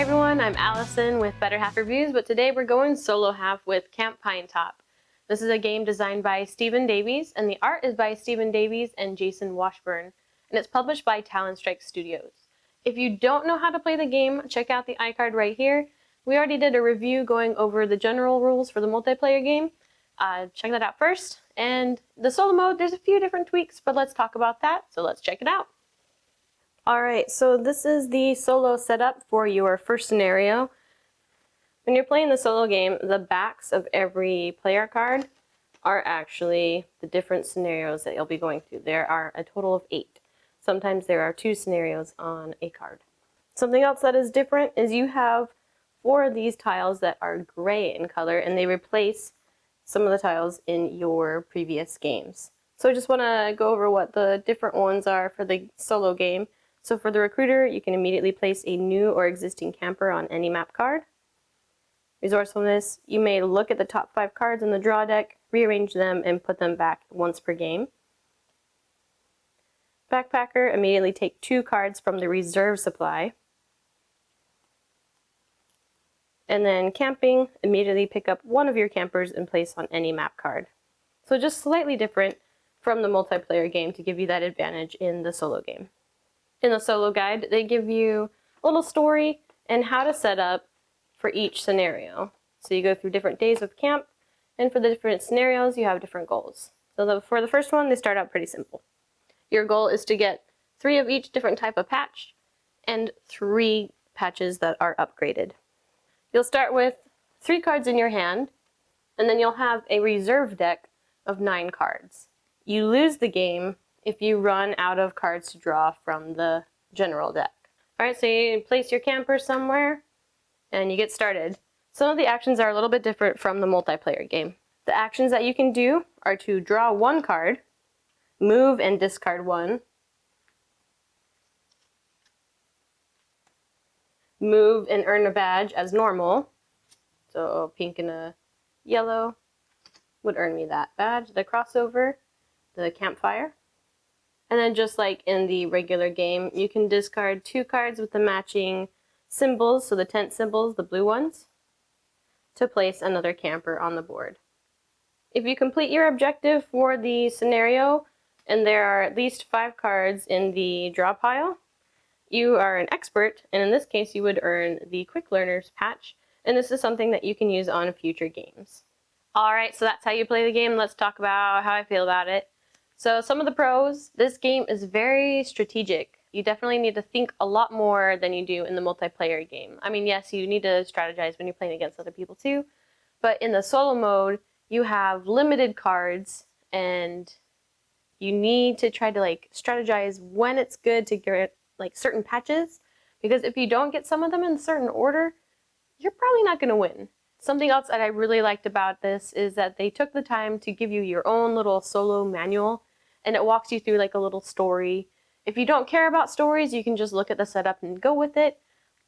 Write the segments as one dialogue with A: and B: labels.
A: Hey everyone, I'm Allison with Better Half Reviews, but today we're going solo half with Camp Pinetop. This is a game designed by Stephen Davies, and the art is by Stephen Davies and Jason Washburn, and it's published by Talon Strike Studios. If you don't know how to play the game, check out the iCard right here. We already did a review going over the general rules for the multiplayer game. Check that out first. And the solo mode, there's a few different tweaks, but let's talk about that, so let's check it out. Alright, so this is the solo setup for your first scenario. When you're playing the solo game, the backs of every player card are actually the different scenarios that you'll be going through. There are a total of 8. Sometimes there are 2 scenarios on a card. Something else that is different is you have 4 of these tiles that are gray in color, and they replace some of the tiles in your previous games. So I just want to go over what the different ones are for the solo game. So for the recruiter, you can immediately place a new or existing camper on any map card. Resourcefulness, you may look at the top 5 cards in the draw deck, rearrange them, and put them back once per game. Backpacker, immediately take 2 cards from the reserve supply. And then camping, immediately pick up 1 of your campers and place on any map card. So just slightly different from the multiplayer game to give you that advantage in the solo game. In the solo guide, they give you a little story and how to set up for each scenario. So you go through different days of camp, and for the different scenarios, you have different goals. So for the first one, they start out pretty simple. Your goal is to get 3 of each different type of patch, and 3 patches that are upgraded. You'll start with 3 cards in your hand, and then you'll have a reserve deck of 9 cards. You lose the game if you run out of cards to draw from the general deck. Alright, so you place your camper somewhere, and you get started. Some of the actions are a little bit different from the multiplayer game. The actions that you can do are to draw 1 card, move and discard 1, move and earn a badge as normal, so pink and a yellow would earn me that badge. The crossover, the campfire. And then just like in the regular game, you can discard 2 cards with the matching symbols, so the tent symbols, the blue ones, to place another camper on the board. If you complete your objective for the scenario, and there are at least 5 cards in the draw pile, you are an expert, and in this case you would earn the Quick Learners patch, and this is something that you can use on future games. Alright, so that's how you play the game. Let's talk about how I feel about it. So some of the pros, this game is very strategic. You definitely need to think a lot more than you do in the multiplayer game. I mean, yes, you need to strategize when you're playing against other people too, but in the solo mode, you have limited cards, and you need to try to strategize when it's good to get certain patches, because if you don't get some of them in a certain order, you're probably not going to win. Something else that I really liked about this is that they took the time to give you your own little solo manual, and it walks you through like a little story. If you don't care about stories, you can just look at the setup and go with it.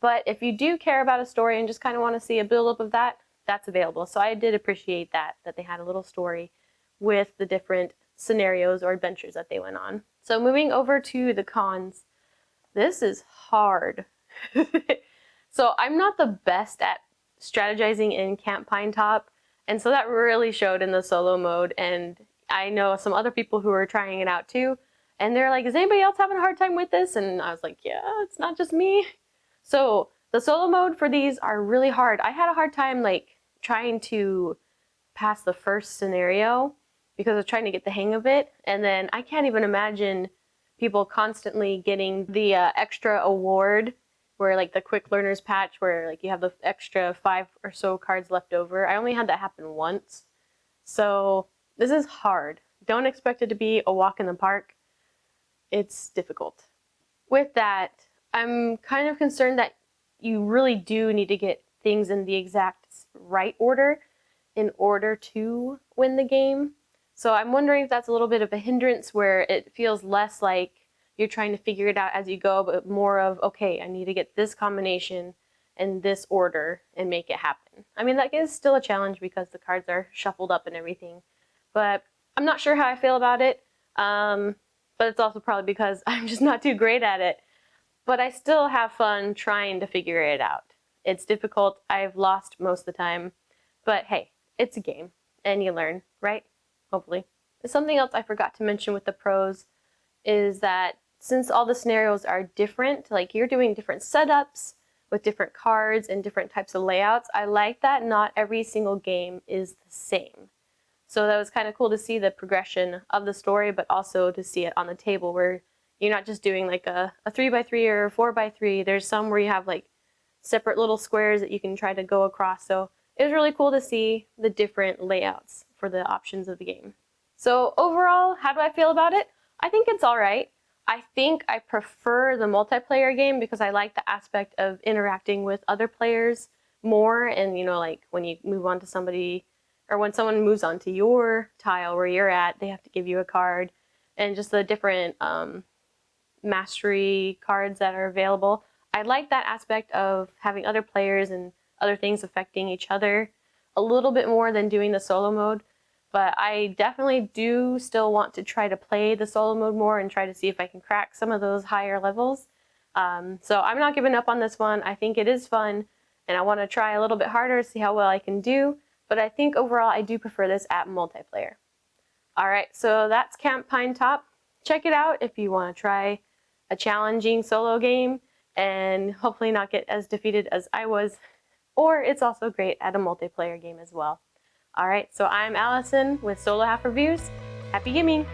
A: But if you do care about a story and just kind of want to see a build-up of that, that's available. So I did appreciate that they had a little story with the different scenarios or adventures that they went on. So moving over to the cons, this is hard. So I'm not the best at strategizing in Camp Pinetop, and so that really showed in the solo mode, and I know some other people who are trying it out too, and they're like, is anybody else having a hard time with this? And I was like, yeah, it's not just me. So the solo mode for these are really hard. I had a hard time trying to pass the first scenario because I was trying to get the hang of it, and then I can't even imagine people constantly getting the extra award where the Quick Learners patch where you have the extra 5 or so cards left over. I only had that happen once. So this is hard. Don't expect it to be a walk in the park. It's difficult. With that, I'm kind of concerned that you really do need to get things in the exact right order in order to win the game. So I'm wondering if that's a little bit of a hindrance where it feels less like you're trying to figure it out as you go, but more of, okay, I need to get this combination in this order and make it happen. I mean, that is still a challenge because the cards are shuffled up and everything, but I'm not sure how I feel about it. But it's also probably because I'm just not too great at it. But I still have fun trying to figure it out. It's difficult. I've lost most of the time, but hey, it's a game and you learn, right? Hopefully. Something else I forgot to mention with the pros is that since all the scenarios are different, like you're doing different setups with different cards and different types of layouts, I like that not every single game is the same. So that was kind of cool to see the progression of the story, but also to see it on the table where you're not just doing like a 3x3 or a 4x3. There's some where you have like separate little squares that you can try to go across. So it was really cool to see the different layouts for the options of the game. So overall, how do I feel about it? I think it's all right. I think I prefer the multiplayer game because I like the aspect of interacting with other players more, and you know, like when you move on to somebody, or when someone moves on to your tile where you're at, they have to give you a card, and just the different mastery cards that are available. I like that aspect of having other players and other things affecting each other a little bit more than doing the solo mode. But I definitely do still want to try to play the solo mode more and try to see if I can crack some of those higher levels. So I'm not giving up on this one. I think it is fun, and I want to try a little bit harder to see how well I can do. But I think overall I do prefer this at multiplayer. Alright, so that's Camp Pinetop. Check it out if you want to try a challenging solo game and hopefully not get as defeated as I was. Or it's also great at a multiplayer game as well. Alright, so I'm Allison with Solo Half Reviews. Happy gaming!